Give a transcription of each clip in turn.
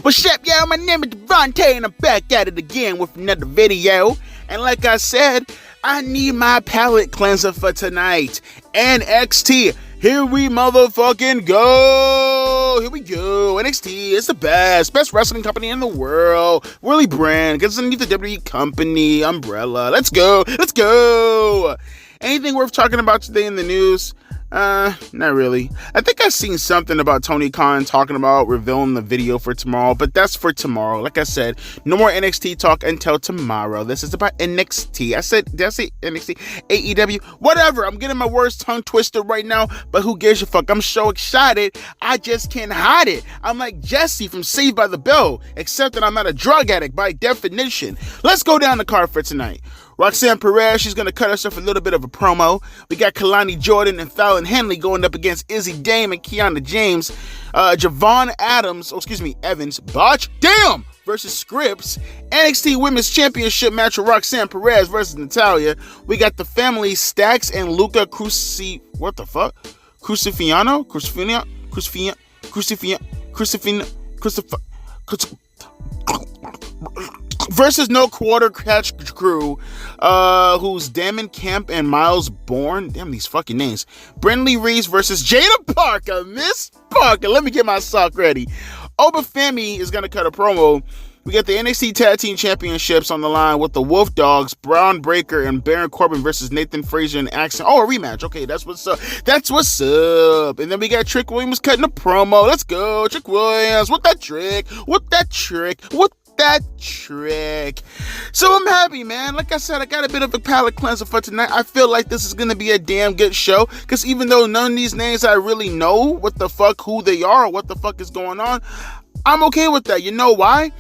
What's up, y'all? My name is Devontae, and I'm back at it again with another video. And like I said, I need my palate cleanser for tonight. NXT, here we motherfucking go. Here we go. NXT is the best wrestling company in the world. Really brand, because underneath the WWE company umbrella. Let's go. Anything worth talking about today in the news? Not really. I think I've seen something about Tony Khan talking about revealing the video for tomorrow, but that's for tomorrow. Like I said, no more NXT talk until tomorrow. This is about NXT. Did I say NXT? AEW? Whatever. I'm getting my words tongue twisted right now, but who gives a fuck? I'm so excited, I just can't hide it. I'm like Jesse from Saved by the Bell, except that I'm not a drug addict by definition. Let's go down the card for tonight. Roxanne Perez, she's going to cut herself a little bit of a promo. We got Kalani Jordan and Fallon Henley going up against Izzy Dame and Kiana James. Javon Evans, botch, damn, versus Scripps. NXT Women's Championship match with Roxanne Perez versus Natalya. We got the family Stacks and Luca Crucifiano versus No Quarter Catch Crew, who's Damon Kemp and Miles Bourne. Damn these fucking names. Brindley Reese versus Jada Parker. Miss Parker, let me get my sock ready. Oba Femi is gonna cut a promo. We got the NXT Tag Team Championships on the line with the Wolf Dogs, Braun Breaker and Baron Corbin versus Nathan Frazier and Axel. Oh, a rematch. Okay, that's what's up. And then we got Trick Williams cutting a promo. Let's go, Trick Williams. What that trick. So I'm happy, man. Like I said, I got a bit of a palate cleanser for tonight. I feel like this is gonna be a damn good show, because even though none of these names I really know what the fuck, who they are, or what the fuck is going on, I'm okay with that. You know why?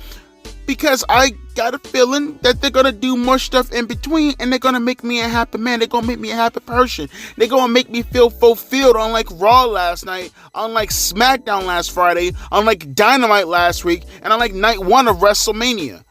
Because I got a feeling that they're gonna do more stuff in between, and they're gonna make me a happy man. They're gonna make me a happy person. They're gonna make me feel fulfilled, unlike Raw last night, unlike Smackdown last Friday, unlike Dynamite last week, and unlike night 1 of WrestleMania.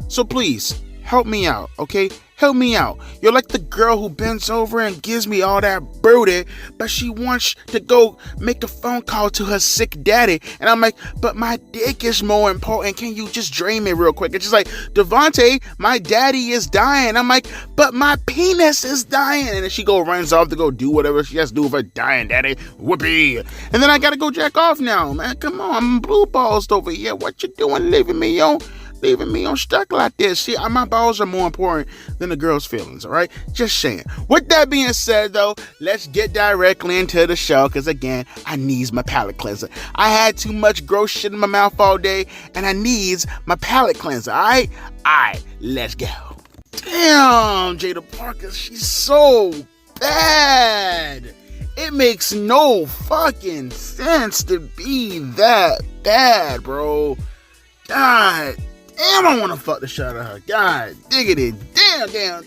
So please, help me out, okay? Help me out. You're like the girl who bends over and gives me all that booty, but she wants to go make a phone call to her sick daddy. And I'm like, but my dick is more important. Can you just drain me real quick? And she's like, Devontae, my daddy is dying. I'm like, but my penis is dying. And then she runs off to go do whatever she has to do with her dying daddy. Whoopee. And then I gotta go jack off now, man. Come on, I'm blue balls over here. What you doing leaving me on stuck like this? See, my balls are more important than the girl's feelings, all right? Just saying. With that being said, though, let's get directly into the show, because, again, I needs my palate cleanser. I had too much gross shit in my mouth all day, and I needs my palate cleanser, all right? All right, let's go. Damn, Jada Parker, she's so bad. It makes no fucking sense to be that bad, bro. God damn, I want to fuck the shit out of her. God diggity. Damn.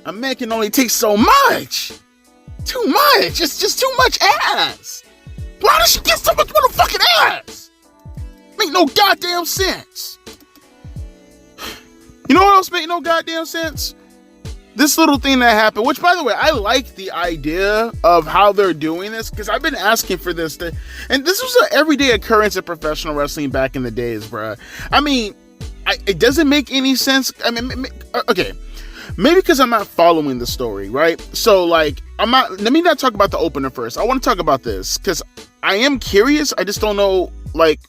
A man can only take so much. Too much. It's just too much ass. Why does she get so much motherfucking ass? Make no goddamn sense. You know what else make no goddamn sense? This little thing that happened, which, by the way, I like the idea of how they're doing this, because I've been asking for this, and this was an everyday occurrence in professional wrestling back in the days, bruh. I mean, it doesn't make any sense. I mean, okay, maybe because I'm not following the story, right? So, like, let me not talk about the opener first. I want to talk about this, because I am curious. I just don't know, like,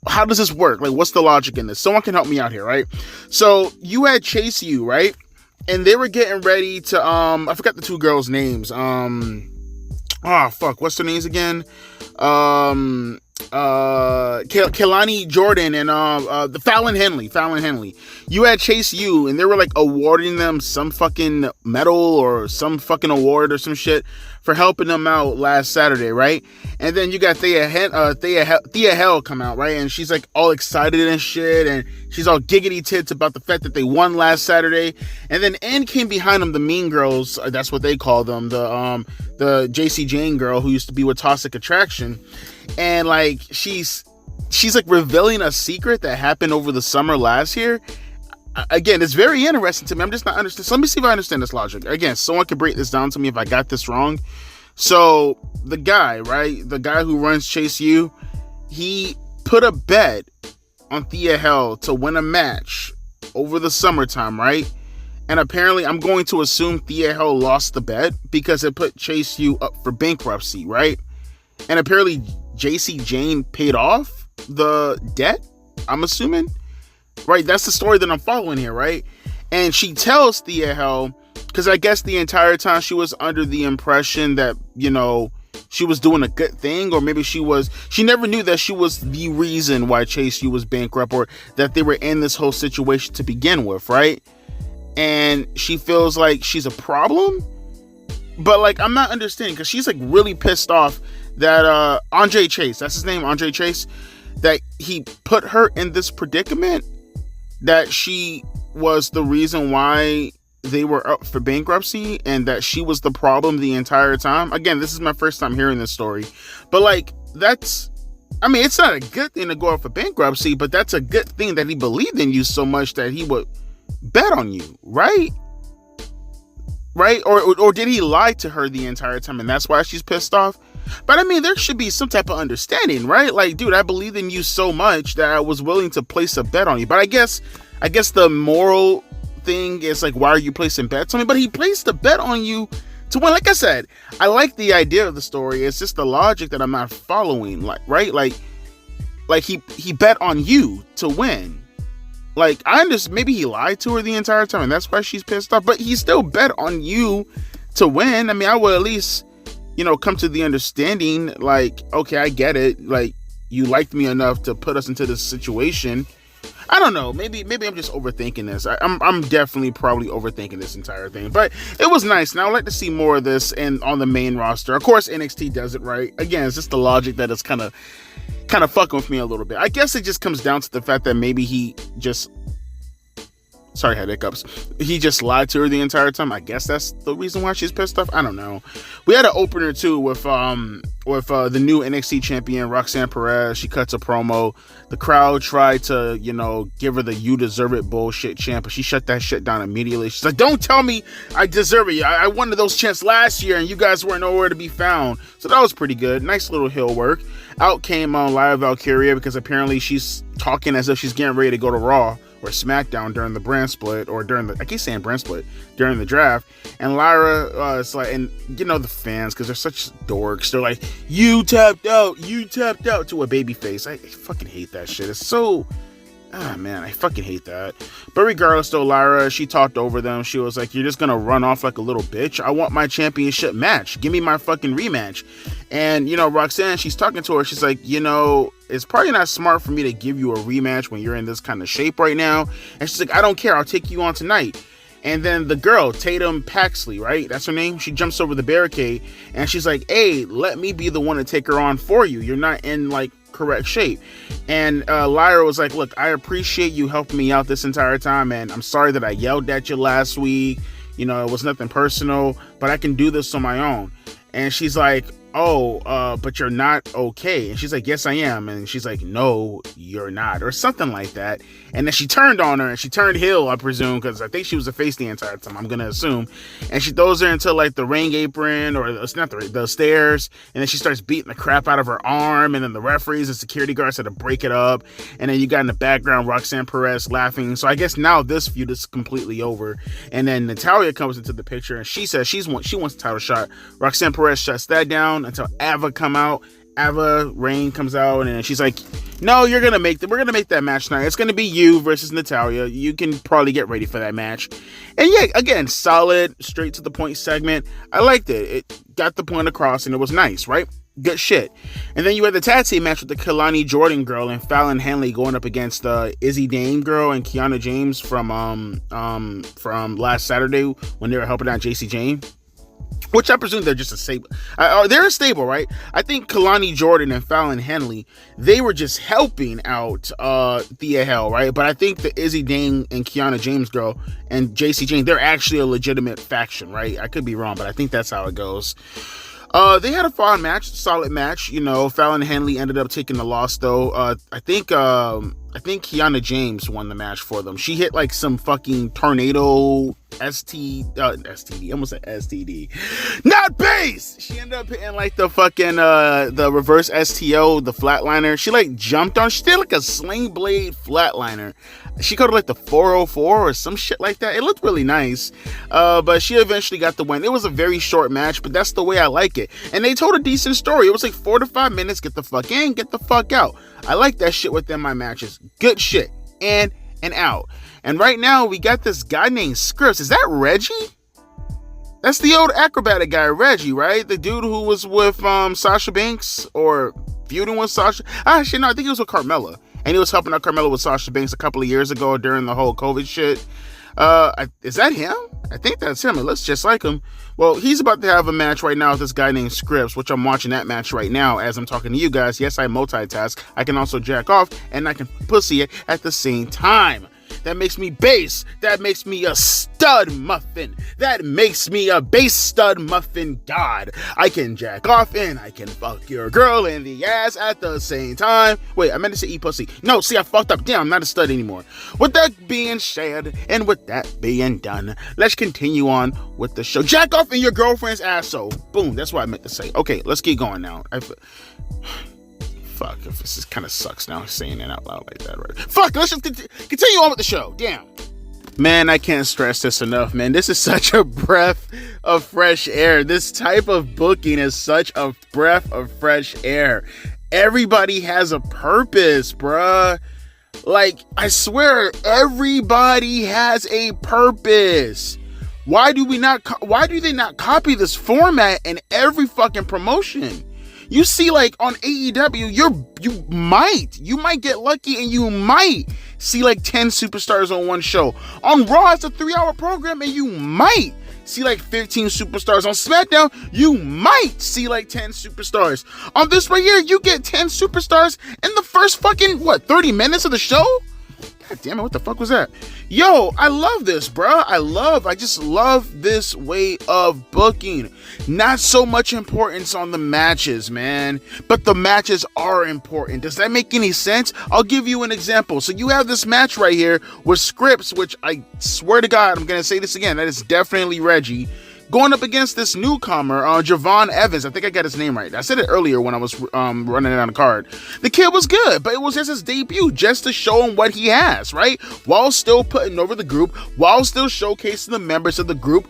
how does this work? Like, what's the logic in this? Someone can help me out here, right? So, you had Chase U, right? And they were getting ready to, I forgot the two girls' names. What's their names again? Kalani Jordan and the Fallon Henley. You had Chase U, and they were like awarding them some fucking medal or some fucking award or some shit for helping them out last Saturday, right? And then you got Thea Hell come out, right? And she's like all excited and shit, and she's all giggity tits about the fact that they won last Saturday. And then Ann came behind them, the Mean Girls, that's what they call them, the JC Jane girl who used to be with Toxic Attraction. And like she's like revealing a secret that happened over the summer last year. Again, it's very interesting to me. I'm just not understanding. So let me see if I understand this logic. Again, someone can break this down to me if I got this wrong. So the guy, right? The guy who runs Chase U, he put a bet on Thea Hale to win a match over the summertime, right? And apparently, I'm going to assume Thea Hale lost the bet because it put Chase U up for bankruptcy, right? And apparently, JC Jane paid off the debt, I'm assuming. Right? That's the story that I'm following here, right? And she tells Thea Hale, because I guess the entire time she was under the impression that, you know, she was doing a good thing, or maybe she never knew that she was the reason why Chase U was bankrupt, or that they were in this whole situation to begin with, right? And she feels like she's a problem, but like, I'm not understanding, because she's like really pissed off that Andre Chase, that's his name, Andre Chase, that he put her in this predicament, that she was the reason why they were up for bankruptcy, and that she was the problem the entire time. Again, this is my first time hearing this story, but like, it's not a good thing to go up for bankruptcy, but that's a good thing that he believed in you so much that he would bet on you, right? Or did he lie to her the entire time, and that's why she's pissed off? But I mean, there should be some type of understanding, right? Like, dude, I believed in you so much that I was willing to place a bet on you. But I guess the moral thing is like, why are you placing bets on me? But he placed a bet on you to win. Like I said, I like the idea of the story. It's just the logic that I'm not following. Like, right? Like he bet on you to win. Like, I understand, maybe he lied to her the entire time, and that's why she's pissed off. But he still bet on you to win. I mean, I would at least, you know, come to the understanding, like, okay, I get it. Like, you liked me enough to put us into this situation. I don't know. Maybe I'm just overthinking this. I'm definitely probably overthinking this entire thing. But it was nice. Now I'd like to see more of this and on the main roster. Of course, NXT does it right. Again, it's just the logic that is kind of fucking with me a little bit. I guess it just comes down to the fact that maybe he just... Sorry, I had hiccups. He just lied to her the entire time. I guess that's the reason why she's pissed off. I don't know. We had an opener too with the new NXT champion Roxanne Perez. She cuts a promo. The crowd tried to, you know, give her the "you deserve it" bullshit chant, but she shut that shit down immediately. She's like, "Don't tell me I deserve it. I wanted those chants last year, and you guys weren't nowhere to be found." So that was pretty good. Nice little heel work. Out came Lyra Valkyria, because apparently she's talking as if she's getting ready to go to Raw or SmackDown during the brand split, or I keep saying brand split, during the draft. And Lyra, it's like, and you know, the fans, because they're such dorks, they're like, you tapped out to a baby face. I fucking hate that shit. It's so, man, I fucking hate that. But regardless though, Lyra, she talked over them. She was like, you're just gonna run off like a little bitch? I want my championship match. Give me my fucking rematch. And, you know, Roxanne, she's talking to her. She's like, you know, it's probably not smart for me to give you a rematch when you're in this kind of shape right now. And she's like, I don't care. I'll take you on tonight. And then the girl, Tatum Paxley, right? That's her name. She jumps over the barricade and she's like, hey, let me be the one to take her on for you. You're not in like correct shape. And Lyra was like, look, I appreciate you helping me out this entire time, and I'm sorry that I yelled at you last week. You know, it was nothing personal, but I can do this on my own. And she's like, oh, but you're not okay. And she's like, yes, I am. And she's like, no, you're not, or something like that. And then she turned on her, and she turned heel, I presume, because I think she was a face the entire time, I'm gonna assume. And she throws her into like the ring apron, or it's not the stairs, and then she starts beating the crap out of her arm, and then the referees and security guards had to break it up. And then you got in the background Roxanne Perez laughing. So I guess now this feud is completely over. And then Natalya comes into the picture, and she says she wants a title shot. Roxanne Perez shuts that down until Ava come out. Ava Rain comes out, and she's like, no, we're gonna make that match tonight. It's gonna be you versus Natalya. You can probably get ready for that match. And yeah, again, solid, straight to the point segment. I liked it. It got the point across, and it was nice, right? Good shit. And then you had the tag team match with the Kalani Jordan girl and Fallon Henley going up against Izzy Dane girl and Kiana James from last Saturday when they were helping out JC Jane. Which I presume they're just a stable. They're a stable, right? I think Kalani Jordan and Fallon Henley, they were just helping out Thea Hale, right? But I think the Izzy Dane and Kiana James girl and JC Jane, they're actually a legitimate faction, right? I could be wrong, but I think that's how it goes. They had a fun match, solid match. You know, Fallon Henley ended up taking the loss, though. I think Kiana James won the match for them. She hit like some fucking tornado STD, almost an STD, not base. She ended up hitting like the fucking the reverse STO, the flatliner. She like jumped on. She did like a sling blade flatliner. She called it like the 404 or some shit like that. It looked really nice, but she eventually got the win. It was a very short match, but that's the way I like it. And they told a decent story. It was like 4 to 5 minutes. Get the fuck in, get the fuck out. I like that shit within my matches. Good shit. In and out. And right now we got this guy named Scripps. Is that Reggie? That's the old acrobatic guy, Reggie, right? The dude who was with Sasha Banks or feuding with Sasha. Actually, no, I think he was with Carmella. And he was helping out Carmella with Sasha Banks a couple of years ago during the whole COVID shit. Is that him? I think that's him. It looks just like him. Well, he's about to have a match right now with this guy named Scripps, which I'm watching that match right now as I'm talking to you guys. Yes, I multitask. I can also jack off and I can pussy it at the same time. That makes me base. That makes me a stud muffin. That makes me a base stud muffin god. I can jack off and I can fuck your girl in the ass at the same time. Wait, I meant to say eat pussy. No, see, I fucked up. Damn, I'm not a stud anymore. With that being said, and with that being done, let's continue on with the show. Jack off in your girlfriend's asshole. Boom, that's what I meant to say. Okay, let's keep going now. Fuck, if this kind of sucks now saying it out loud like that, right? Fuck, let's just continue on with the show. Damn. Man, I can't stress this enough, man. This is such a breath of fresh air. This type of booking is such a breath of fresh air. Everybody has a purpose, bruh. Like, I swear, everybody has a purpose. Why do they not copy this format in every fucking promotion? You see, like, on AEW, you might get lucky and you might see, like, 10 superstars on one show. On Raw, it's a 3-hour program and you might see, like, 15 superstars. On Smackdown, you might see, like, 10 superstars. On this right here, you get 10 superstars in the first fucking, 30 minutes of the show? God damn it, what the fuck was that? Yo, I love this, bro. I just love this way of booking. Not so much importance on the matches, man. But the matches are important. Does that make any sense? I'll give you an example. So you have this match right here with Scripps, which I swear to God, I'm going to say this again. That is definitely Reggie. Going up against this newcomer, Javon Evans. I think I got his name right. I said it earlier when I was running it on the card. The kid was good, but it was just his debut, just to show him what he has, right? While still putting over the group, while still showcasing the members of the group.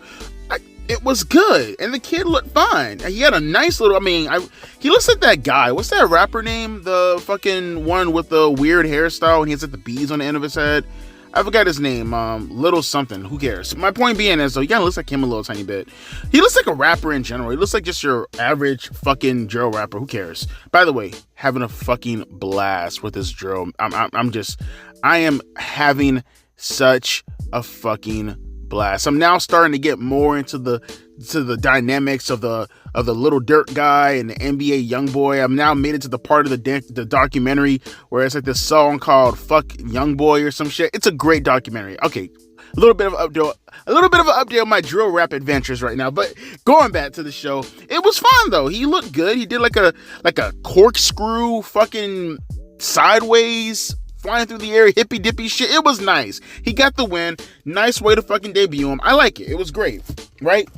It was good, and the kid looked fine. He had a nice little, he looks like that guy. What's that rapper name? The fucking one with the weird hairstyle, and he has like the beads on the end of his head. I forgot his name, Little something, who cares? My point being is, though, he kind of looks like him a little tiny bit. He looks like a rapper in general. He looks like just your average fucking drill rapper. Who cares? By the way, having a fucking blast with this drill. I am having such a fucking blast. I'm now starting to get more into the dynamics of the little dirt guy and the NBA Youngboy. I'm now made it to the part of the documentary where it's like this song called "Fuck Youngboy" or some shit. It's a great documentary. Okay, a little bit of an update on my drill rap adventures right now. But going back to the show, it was fun though. He looked good. He did like a corkscrew fucking sideways flying through the air, hippy dippy shit. It was nice. He got the win. Nice way to fucking debut him. I like it. It was great, right?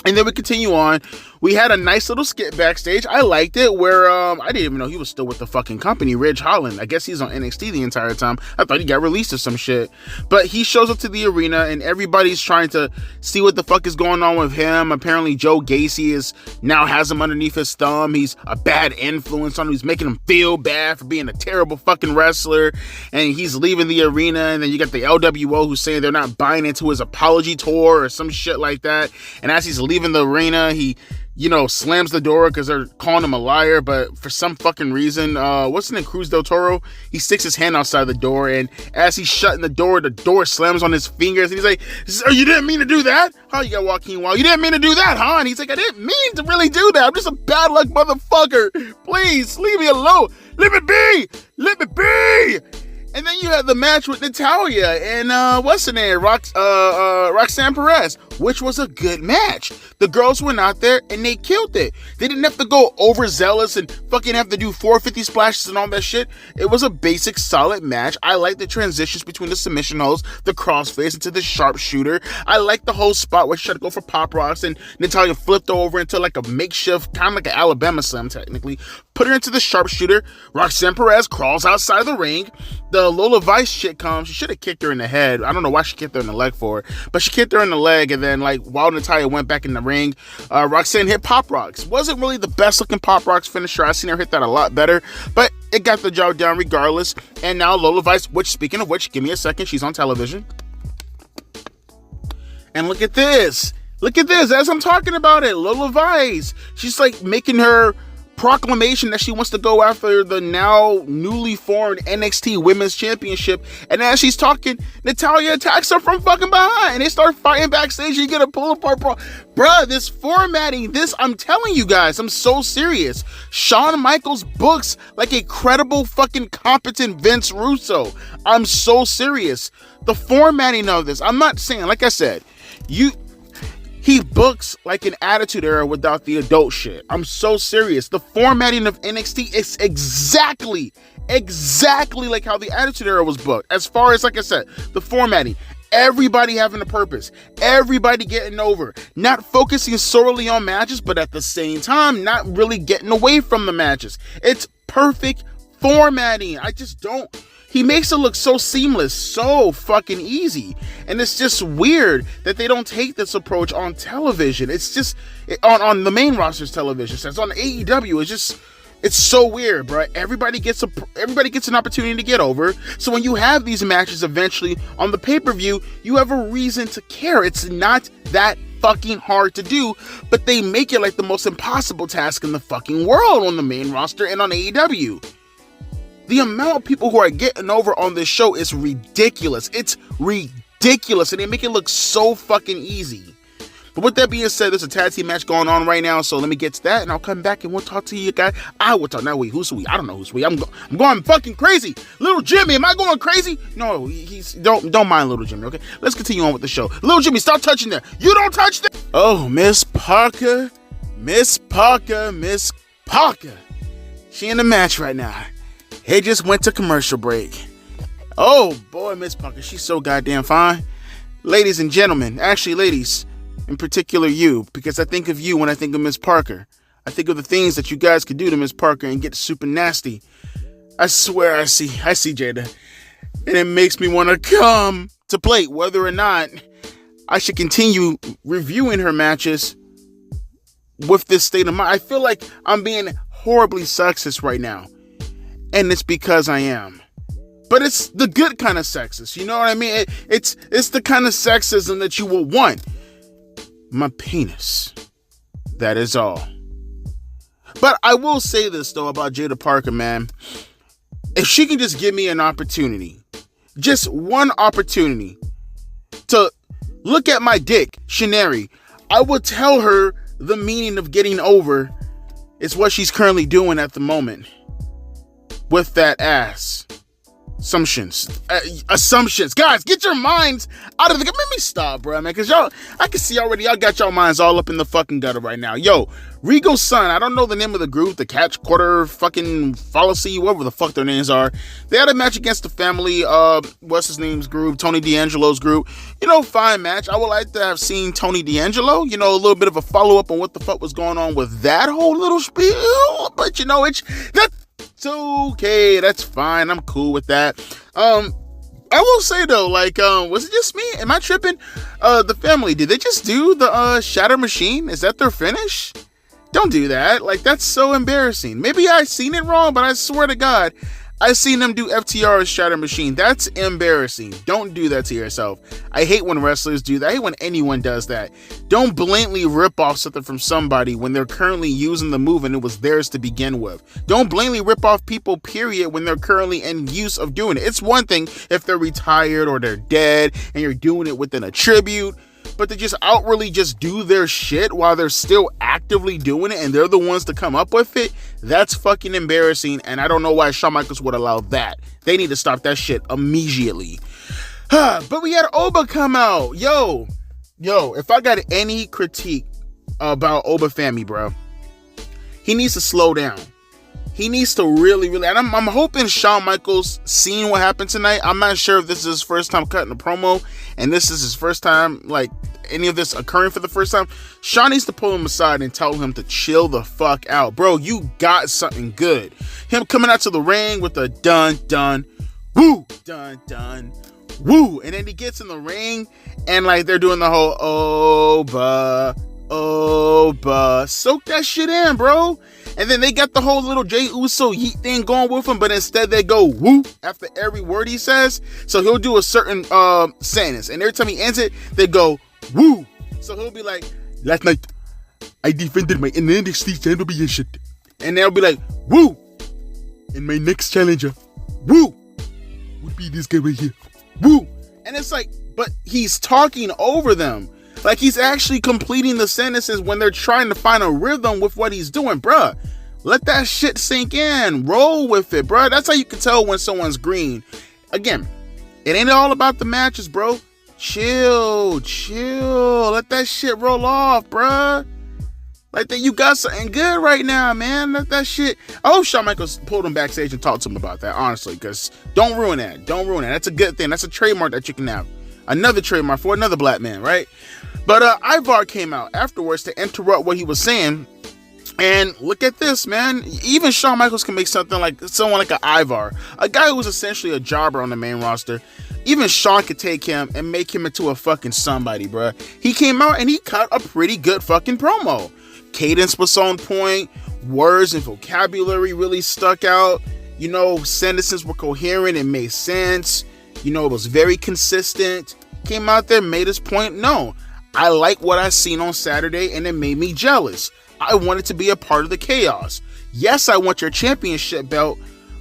And then we continue on. We had a nice little skit backstage. I liked it where I didn't even know he was still with the fucking company, Ridge Holland. I guess he's on NXT the entire time. I thought he got released or some shit. But he shows up to the arena and everybody's trying to see what the fuck is going on with him. Apparently Joe Gacy now has him underneath his thumb. He's a bad influence on him. He's making him feel bad for being a terrible fucking wrestler. And he's leaving the arena. And then you got the LWO who's saying they're not buying into his apology tour or some shit like that. And as he's leaving the arena, he slams the door because they're calling him a liar, but for some fucking reason, what's his name, Cruz del Toro, he sticks his hand outside the door, and as he's shutting the door slams on his fingers, and he's like, "Oh, you didn't mean to do that? How you got Joaquin Wild? You didn't mean to do that, huh?" And he's like, "I didn't mean to really do that. I'm just a bad luck motherfucker. Please, leave me alone. Let me be! Let me be!" And then you had the match with Natalya and what's her name, Roxanne Perez, which was a good match. The girls went out there and they killed it. They didn't have to go overzealous and fucking have to do 450 splashes and all that shit. It was a basic, solid match. I like the transitions between the submission holds, the crossface into the sharpshooter. I like the whole spot where she tried to go for pop rocks and Natalya flipped over into like a makeshift, kind of like an Alabama slam technically. Put her into the sharpshooter. Roxanne Perez crawls outside the ring. The Lola Vice shit comes. She should have kicked her in the head. I don't know why she kicked her in the leg for, but she kicked her in the leg, and then like while Natalya went back in the ring, Roxanne hit pop rocks. Wasn't really the best looking pop rocks finisher. I seen her hit that a lot better, but it got the job done regardless. And now Lola Vice, which speaking of which, give me a second, she's on television. And look at this. Look at this. As I'm talking about it, Lola Vice, she's like making her proclamation that she wants to go after the now newly formed NXT Women's Championship. And as she's talking, Natalya attacks her from fucking behind. And they start fighting backstage. You get a pull apart, bruh, this formatting, I'm telling you guys, I'm so serious. Shawn Michaels books like a credible fucking competent Vince Russo. I'm so serious. The formatting of this, I'm not saying, like I said, he books like an Attitude Era without the adult shit. I'm so serious. The formatting of NXT is exactly like how the Attitude Era was booked. As far as, like I said, the formatting. Everybody having a purpose. Everybody getting over. Not focusing solely on matches, but at the same time, not really getting away from the matches. It's perfect formatting. He makes it look so seamless, so fucking easy. And it's just weird that they don't take this approach on television. It's just, on the main roster's television sets, on AEW, it's so weird, bro. Everybody gets an opportunity to get over. So when you have these matches eventually on the pay-per-view, you have a reason to care. It's not that fucking hard to do, but they make it like the most impossible task in the fucking world on the main roster and on AEW. The amount of people who are getting over on this show is ridiculous. It's ridiculous, and they make it look so fucking easy. But with that being said, there's a tag team match going on right now, so let me get to that, and I'll come back and we'll talk to you guys. I will talk. Now, wait, who's we? I don't know who's we. I'm going fucking crazy. Little Jimmy, am I going crazy? No, don't mind Little Jimmy, okay? Let's continue on with the show. Little Jimmy, stop touching there. You don't touch that. Oh, Miss Parker. She in the match right now. It just went to commercial break. Oh boy, Miss Parker, she's so goddamn fine. Ladies and gentlemen, actually ladies, in particular you, because I think of you when I think of Miss Parker. I think of the things that you guys could do to Miss Parker and get super nasty. I swear I see Jada. And it makes me want to come to plate whether or not I should continue reviewing her matches with this state of mind. I feel like I'm being horribly sexist right now. And it's because I am. But it's the good kind of sexist. You know what I mean? It's the kind of sexism that you will want. My penis. That is all. But I will say this, though, about Jada Parker, man. If she can just give me an opportunity, just one opportunity, to look at my dick, Shinari, I will tell her the meaning of getting over is what she's currently doing at the moment. With that ass. Assumptions. Guys, get your minds out of the... Let me stop, bro, man. Because I can see already y'all got y'all minds all up in the fucking gutter right now. Yo, Regal's son, I don't know the name of the group, the Catch Quarter fucking Fallacy, whatever the fuck their names are. They had a match against the family, what's his name's group, Tony D'Angelo's group. Fine match. I would like to have seen Tony D'Angelo, a little bit of a follow-up on what the fuck was going on with that whole little spiel. But, it's okay, that's fine. I'm cool with that. I will say though, was it just me? Am I tripping? The family, did they just do the Shatter Machine? Is that their finish? Don't do that. That's so embarrassing. Maybe I seen it wrong, but I swear to God, I seen them do FTR's Shatter Machine. That's embarrassing. Don't do that to yourself. I hate when wrestlers do that. I hate when anyone does that. Don't blatantly rip off something from somebody when they're currently using the move and it was theirs to begin with. Don't blatantly rip off people, period, when they're currently in use of doing it. It's one thing if they're retired or they're dead and you're doing it within a tribute. but to just outwardly just do their shit while they're still actively doing it and they're the ones to come up with it, that's fucking embarrassing, and I don't know why Shawn Michaels would allow that. They need to stop that shit immediately. But we had Oba come out. Yo, if I got any critique about Oba Femi, bro, he needs to slow down. He needs to really, and I'm hoping Shawn Michaels seen what happened tonight. I'm not sure if this is his first time cutting a promo, and this is his first time, like, any of this occurring for the first time. Shawn needs to pull him aside and tell him to chill the fuck out. Bro, you got something good. Him coming out to the ring with a dun, dun, woo, dun, dun, woo. And then he gets in the ring, and, like, they're doing the whole, Oba. Soak that shit in, bro. And then they got the whole little Jey Uso yeet thing going with him, but instead they go woo after every word he says. So he'll do a certain sentence, and every time he ends it, they go woo. So he'll be like, last night I defended my NXT championship, and they'll be like woo. And my next challenger, woo, would be this guy right here, woo. And it's like, but he's talking over them. Like, he's actually completing the sentences when they're trying to find a rhythm with what he's doing, bruh. Let that shit sink in. Roll with it, bruh. That's how you can tell when someone's green. Again, it ain't all about the matches, bro. Chill. Let that shit roll off, bruh. Like, that you got something good right now, man. Let that shit. I hope Shawn Michaels pulled him backstage and talked to him about that, honestly, because don't ruin that. That's a good thing. That's a trademark that you can have. Another trademark for another black man, right? But Ivar came out afterwards to interrupt what he was saying. And look at this, man. Even Shawn Michaels can make someone like an Ivar, a guy who was essentially a jobber on the main roster. Even Shawn could take him and make him into a fucking somebody, bruh. He came out and he cut a pretty good fucking promo. Cadence was on point. Words and vocabulary really stuck out. You know, sentences were coherent and made sense. You know, it was very consistent. Came out there, made his point known. I like what I seen on Saturday, and it made me jealous. I wanted to be a part of the chaos. Yes, I want your championship belt,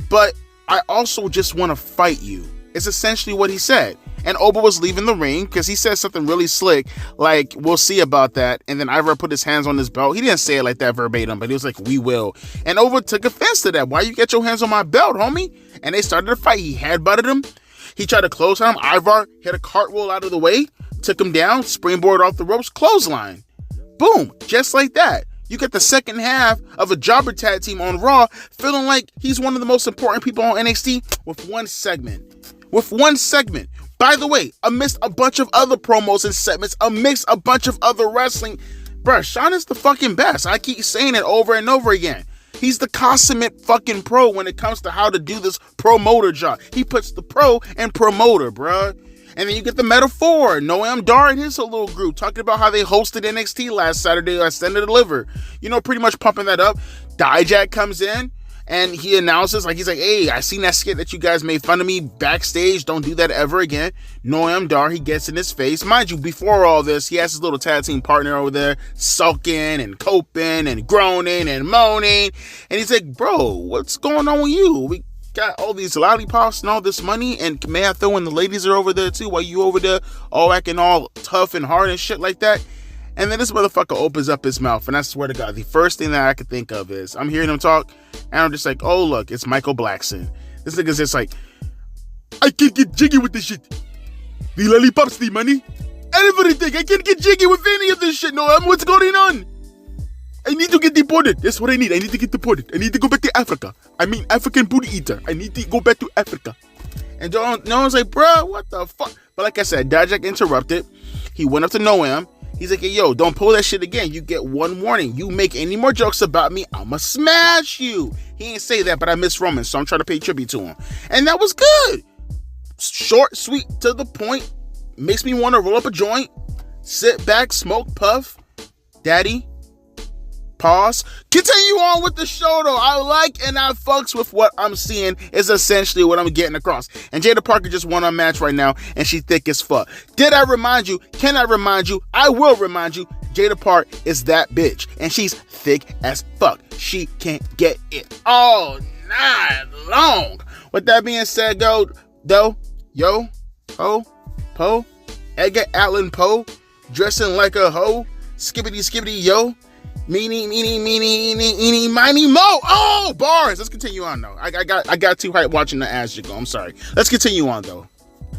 but I also just want to fight you. It's essentially what he said. And Oba was leaving the ring because he said something really slick, like, we'll see about that. And then Ivar put his hands on his belt. He didn't say it like that verbatim, but he was like, we will. And Oba took offense to that. Why you get your hands on my belt, homie? And they started a fight. He headbutted him. He tried to close on him. Ivar hit a cartwheel out of the way, took him down, springboard off the ropes, clothesline. Boom. Just like that. You get the second half of a jobber tag team on Raw feeling like he's one of the most important people on NXT with one segment. By the way, amidst a bunch of other promos and segments, amidst a bunch of other wrestling. Bruh, Shawn is the fucking best. I keep saying it over and over again. He's the consummate fucking pro when it comes to how to do this promoter job. He puts the pro and promoter, bruh. And then you get the metaphor. Noam Dar and his little group talking about how they hosted NXT last Saturday at Stand and Deliver. You know, pretty much pumping that up. Dijak comes in and he announces, like, he's like, hey, I seen that skit that you guys made fun of me backstage. Don't do that ever again. Noam Dar, he gets in his face. Mind you, before all this, he has his little tag team partner over there sulking and coping and groaning and moaning. And he's like, bro, what's going on with you? We got all these lollipops and all this money, and may I throw in the ladies are over there too while you over there all acting all tough and hard and shit like that. And then this motherfucker opens up his mouth, and I swear to God, the first thing that I could think of is I'm hearing him talk, and I'm just like, oh look, it's Michael Blackson. This nigga's just like, I can't get jiggy with this shit. The lollipops, the money, everything. I can't get jiggy with any of this shit. No, what's going on? I need to get deported. That's what I need. I need to get deported. I need to go back to Africa. I mean, African booty eater. I need to go back to Africa. And no one's like, bro, what the fuck? But like I said, Dijak interrupted. He went up to Noam. He's like, hey, yo, don't pull that shit again. You get one warning. You make any more jokes about me, I'ma smash you. He ain't say that, but I miss Roman, so I'm trying to pay tribute to him. And that was good. Short, sweet, to the point. Makes me want to roll up a joint, sit back, smoke, puff. Daddy, pause. Continue on with the show, though. I like and I fucks with what I'm seeing is essentially what I'm getting across. And Jada Parker just won a match right now, and she thick as fuck. Did I remind you? Can I remind you? I will remind you. Jada Park is that bitch, and she's thick as fuck. She can't get it all night long. With that being said, Edgar Allan Poe, dressing like a hoe, skibbity skibbity yo, meanie, miny, mo. Oh, bars. Let's continue on though. I got too hyped watching the ass jiggle. I'm sorry. Let's continue on though.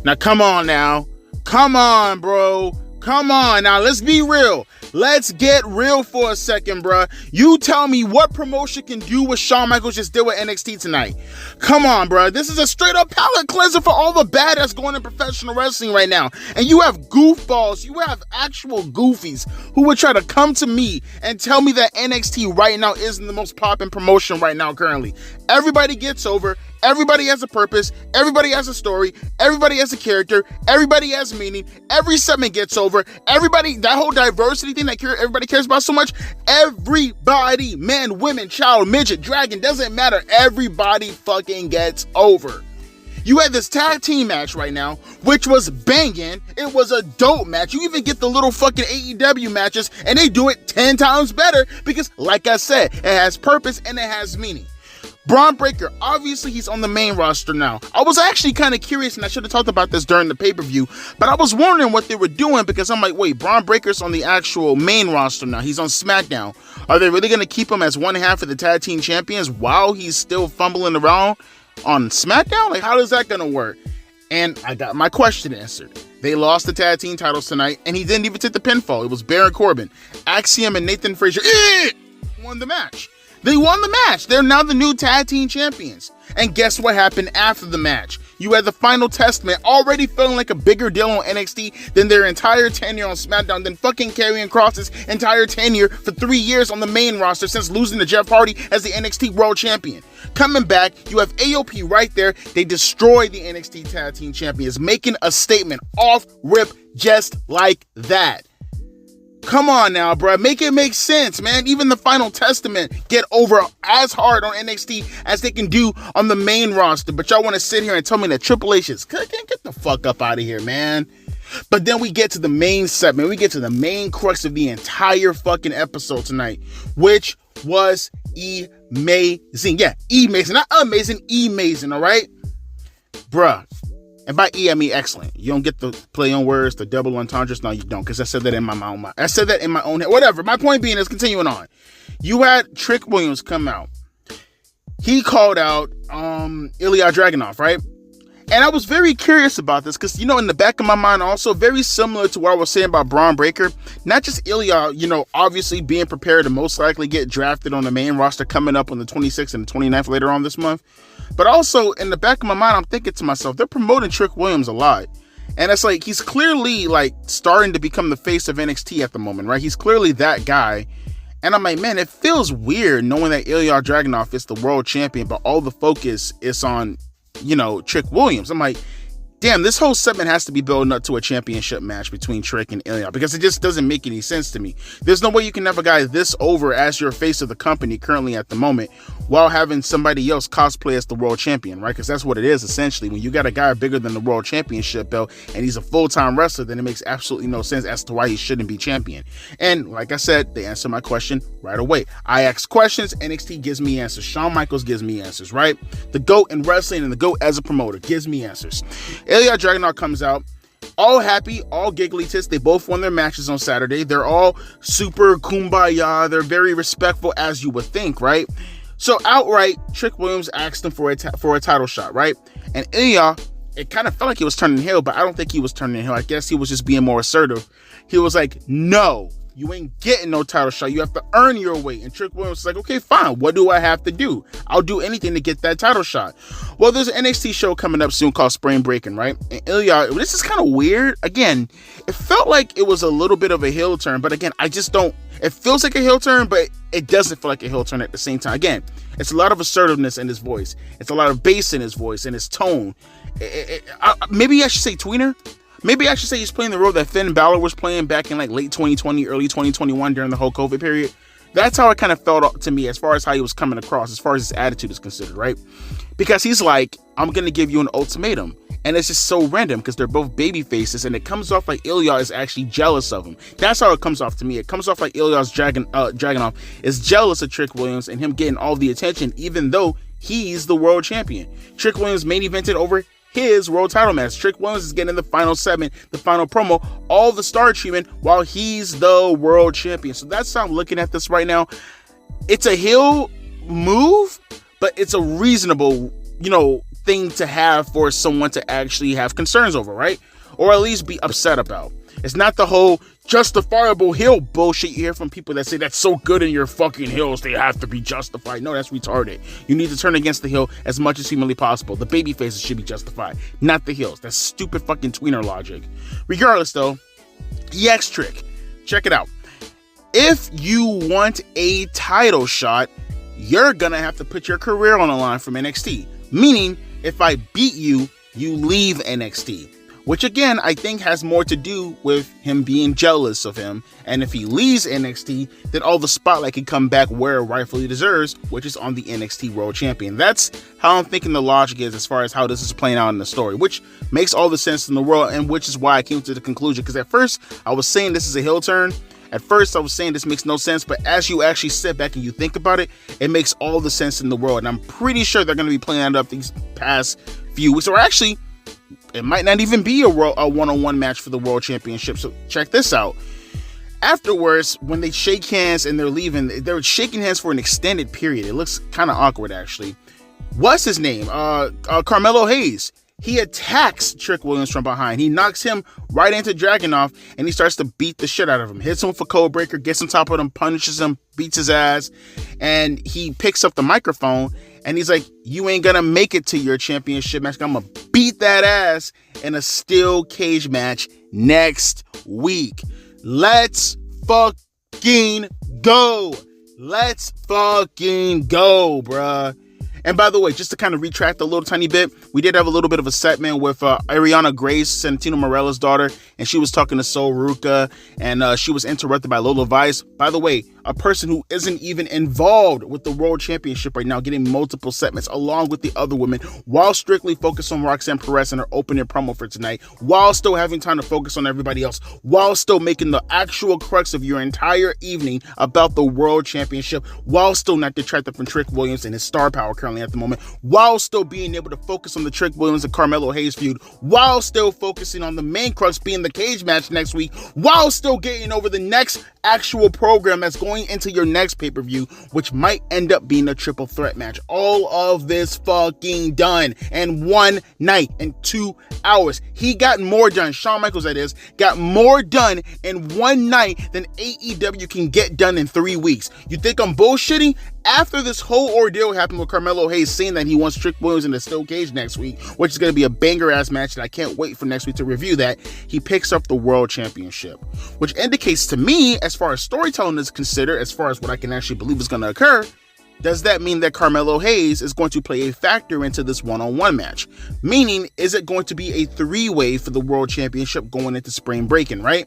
Now, come on now. Come on, bro. Come on. Now, let's be real. Let's get real for a second, bruh. You tell me what promotion can do what Shawn Michael just did with NXT tonight. Come on, bruh. This is a straight up palate cleanser for all the bad that's going in professional wrestling right now. And you have goofballs, you have actual goofies who would try to come to me and tell me that NXT right now isn't the most poppin' promotion right now currently. Everybody gets over. Everybody has a purpose, everybody has a story, everybody has a character, everybody has meaning, every segment gets over, everybody, that whole diversity thing that everybody cares about so much, everybody, man, women, child, midget, dragon, doesn't matter, everybody fucking gets over. You had this tag team match right now, which was banging. It was a dope match. You even get the little fucking AEW matches, and they do it 10 times better because, like I said, it has purpose and it has meaning. Braun Breaker, obviously he's on the main roster now. I was actually kind of curious, and I should have talked about this during the pay-per-view, but I was wondering what they were doing because I'm like, wait, Braun Breaker's on the actual main roster now. He's on Smackdown. Are they really going to keep him as one half of the tag team champions while he's still fumbling around on Smackdown? Like, how is that going to work? And I got my question answered. They lost the tag team titles tonight, and he didn't even take the pinfall. It was Baron Corbin. Axiom and Nathan Frazier won the match. They won the match. They're now the new tag team champions. And guess what happened after the match? You had the final testament already feeling like a bigger deal on NXT than their entire tenure on SmackDown, than fucking Karrion Kross's entire tenure for 3 years on the main roster since losing to Jeff Hardy as the NXT World Champion. Coming back, you have AOP right there. They destroy the NXT Tag Team Champions, making a statement off rip just like that. Come on now, bro. Make it make sense, man. Even the final testament get over as hard on NXT as they can do on the main roster. But y'all want to sit here and tell me that Triple H is... Get the fuck up out of here, man. But then we get to the main segment. We get to the main crux of the entire fucking episode tonight, which was amazing. Yeah, amazing. Not amazing, amazing, all right? Bruh. And by E, I mean excellent. You don't get the play on words, the double entendres. No, you don't, because I said that in my own mind. I said that in my own head. Whatever. My point being is, continuing on. You had Trick Williams come out. He called out Ilya Dragunov, right? And I was very curious about this because, in the back of my mind also, very similar to what I was saying about Braun Breaker. Not just Ilya, obviously being prepared to most likely get drafted on the main roster coming up on the 26th and the 29th later on this month. But also, in the back of my mind, I'm thinking to myself, they're promoting Trick Williams a lot. And it's like, he's clearly, starting to become the face of NXT at the moment, right? He's clearly that guy. And I'm like, man, it feels weird knowing that Ilya Dragunov is the world champion, but all the focus is on, Trick Williams. I'm like, damn, this whole segment has to be building up to a championship match between Trick and Ilya, because it just doesn't make any sense to me. There's no way you can have a guy this over as your face of the company currently at the moment while having somebody else cosplay as the world champion, right? Because that's what it is essentially. When you got a guy bigger than the world championship belt and he's a full-time wrestler, then it makes absolutely no sense as to why he shouldn't be champion. And like I said, they answered my question right away. I ask questions, NXT gives me answers. Shawn Michaels gives me answers, right? The GOAT in wrestling and the GOAT as a promoter gives me answers. Ilya Dragunov comes out, all happy, all giggly tits. They both won their matches on Saturday. They're all super kumbaya. They're very respectful, as you would think, right? So outright, Trick Williams asked him for a title shot, right? And Ilya, it kind of felt like he was turning heel, but I don't think he was turning heel. I guess he was just being more assertive. He was like, no, you ain't getting no title shot. You have to earn your way. And Trick Williams was like, okay, fine. What do I have to do? I'll do anything to get that title shot. Well, there's an NXT show coming up soon called Spring Breaking, right? And Ilya, this is kind of weird. Again, it felt like it was a little bit of a heel turn, but again, I just don't, it feels like a heel turn, but it doesn't feel like a heel turn at the same time. Again, it's a lot of assertiveness in his voice. It's a lot of bass in his voice and his tone. Maybe I should say tweener. Maybe I should say he's playing the role that Finn Balor was playing back in late 2020, early 2021 during the whole COVID period. That's how it kind of felt to me as far as how he was coming across, as far as his attitude is considered, right? Because he's like, I'm going to give you an ultimatum. And it's just so random because they're both baby faces, and it comes off like Ilya is actually jealous of him. That's how it comes off to me. It comes off like Ilya's Dragunov is jealous of Trick Williams and him getting all the attention, even though he's the world champion. Trick Williams main evented over his world title match. Trick Williams is getting the final segment, the final promo, all the star treatment while he's the world champion. So that's how I'm looking at this right now. It's a heel move, but it's a reasonable, thing to have for someone to actually have concerns over, right? Or at least be upset about. It's not the whole justifiable heel bullshit you hear from people that say that's so good in your fucking heels, they have to be justified. No, that's retarded. You need to turn against the heel as much as humanly possible. The baby faces should be justified, not the heels. That's stupid fucking tweener logic. Regardless though, EX Trick, check it out. If you want a title shot, you're gonna have to put your career on the line from NXT. Meaning, if I beat you, you leave NXT. Which again, I think has more to do with him being jealous of him. And if he leaves NXT, then all the spotlight can come back where it rightfully deserves, which is on the NXT World Champion. That's how I'm thinking the logic is as far as how this is playing out in the story, which makes all the sense in the world, and which is why I came to the conclusion. Because at first, I was saying this is a heel turn. At first, I was saying this makes no sense, but as you actually sit back and you think about it, it makes all the sense in the world. And I'm pretty sure they're going to be playing that up these past few weeks, or actually, it might not even be a one-on-one match for the World Championship. So check this out. Afterwards, when they shake hands and they're leaving, they're shaking hands for an extended period. It looks kind of awkward, actually. What's his name? Carmelo Hayes. He attacks Trick Williams from behind. He knocks him right into Dragunov, and he starts to beat the shit out of him. Hits him with a code breaker, gets on top of him, punishes him, beats his ass, and he picks up the microphone, and he's like, you ain't gonna make it to your championship match. I'm gonna beat that ass in a steel cage match next week. Let's fucking go. Let's fucking go, bruh. And by the way, just to kind of retract a little tiny bit, we did have a little bit of a segment with Ariana Grace, Santino Marella's daughter, and she was talking to Sol Ruca, and she was interrupted by Lola Vice. By the way, a person who isn't even involved with the World Championship right now, getting multiple segments along with the other women, while strictly focused on Roxanne Perez and her opening promo for tonight, while still having time to focus on everybody else, while still making the actual crux of your entire evening about the World Championship, while still not detracted from Trick Williams and his star power currently at the moment, while still being able to focus on the Trick Williams and Carmelo Hayes feud, while still focusing on the main crux being the cage match next week, while still getting over the next actual program that's going into your next pay-per-view, which might end up being a triple threat match. All of this fucking done in one night, in 2 hours. He got more done, Shawn Michaels that is, got more done in one night than AEW can get done in 3 weeks. You think I'm bullshitting? After this whole ordeal happened with Carmelo Hayes saying that he wants Trick Williams in the steel cage next week, which is going to be a banger-ass match, and I can't wait for next week to review that, he picks up the World Championship, which indicates to me, as far as storytelling is considered, as far as what I can actually believe is going to occur, does that mean that Carmelo Hayes is going to play a factor into this one-on-one match? Meaning, is it going to be a three-way for the World Championship going into spring breaking, right?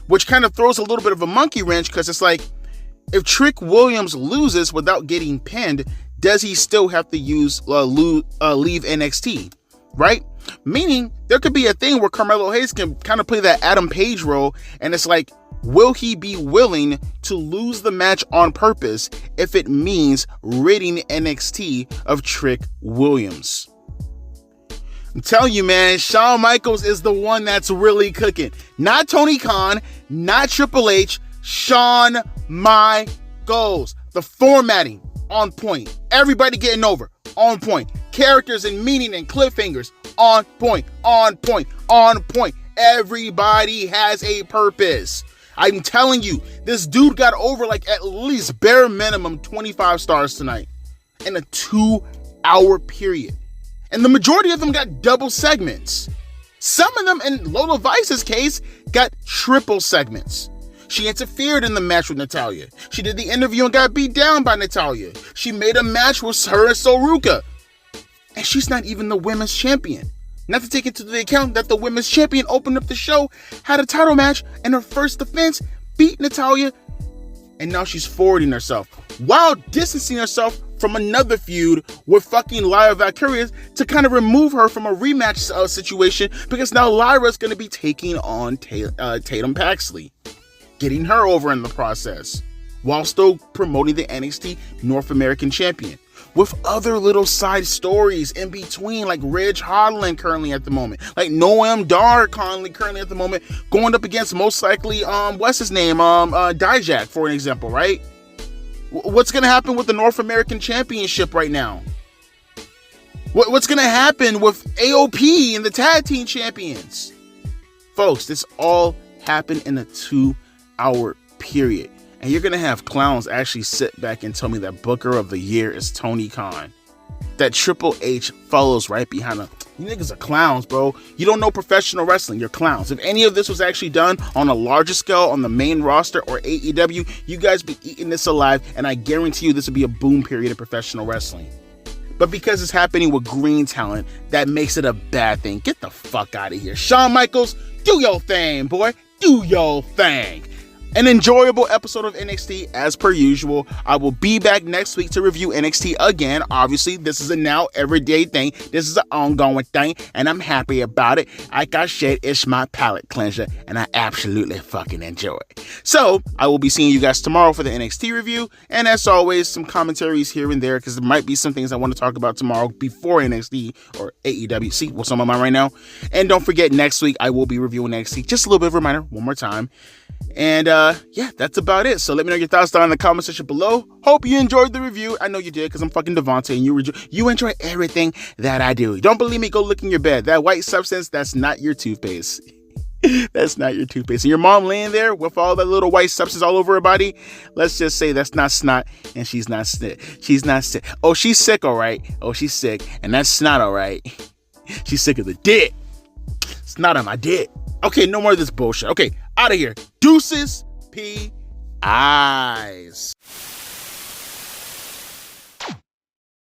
Which kind of throws a little bit of a monkey wrench, because it's like, if Trick Williams loses without getting pinned, does he still have to leave NXT, right? Meaning, there could be a thing where Carmelo Hayes can kind of play that Adam Page role, and it's like, will he be willing to lose the match on purpose if it means ridding NXT of Trick Williams? I'm telling you, man, Shawn Michaels is the one that's really cooking. Not Tony Khan, not Triple H, Shawn Michaels. The formatting, on point. Everybody getting over, on point. Characters and meaning and cliffhangers, on point, on point, on point. Everybody has a purpose. I'm telling you, this dude got over like at least bare minimum 25 stars tonight in a 2-hour period. And the majority of them got double segments. Some of them, in Lola Vice's case, got triple segments. She interfered in the match with Natalya. She did the interview and got beat down by Natalya. She made a match with her and Sol Ruca. And she's not even the women's champion. Not to take into the account that the women's champion opened up the show, had a title match, and her first defense beat Natalya, and now she's forwarding herself while distancing herself from another feud with fucking Lyra Valkyria to kind of remove her from a rematch situation, because now Lyra's going to be taking on Tatum Paxley, getting her over in the process, while still promoting the NXT North American champion. with other little side stories in between, like Ridge Holland currently at the moment, like Noam Dar currently at the moment, going up against most likely, what's his name, Dijak, for an example, right? What's going to happen with the North American Championship right now? What's going to happen with AOP and the Tag Team Champions? Folks, this all happened in a 2-hour period. And you're going to have clowns actually sit back and tell me that Booker of the Year is Tony Khan. That Triple H follows right behind him. You niggas are clowns, bro. You don't know professional wrestling. You're clowns. If any of this was actually done on a larger scale on the main roster or AEW, you guys be eating this alive, and I guarantee you this would be a boom period in professional wrestling. But because it's happening with green talent, that makes it a bad thing. Get the fuck out of here. Shawn Michaels, do your thing, boy. Do your thing. An enjoyable episode of NXT as per usual. I will be back next week to review NXT again. Obviously, this is a now everyday thing. This is an ongoing thing, and I'm happy about it. Like I said, it's my palate cleanser, and I absolutely fucking enjoy it. So, I will be seeing you guys tomorrow for the NXT review, and as always, some commentaries here and there, because there might be some things I want to talk about tomorrow before NXT or AEW. See what's on my mind right now. And don't forget, next week, I will be reviewing NXT. Just a little bit of a reminder, one more time. And yeah, that's about it. So let me know your thoughts down in the comment section below. Hope you enjoyed the review. I know you did, because I'm fucking Devontae, and you enjoy everything that I do. Don't believe me? Go look in your bed. That white substance, that's not your toothpaste. That's not your toothpaste. And your mom laying there with all that little white substance all over her body, let's just say that's not snot, and she's not sick. She's not sick. Oh, she's sick, all right. Oh, she's sick, and that's snot, all right. She's sick of the dick. Snot on my dick. Okay, no more of this bullshit. Okay, out of here. Deuces, P. Eyes.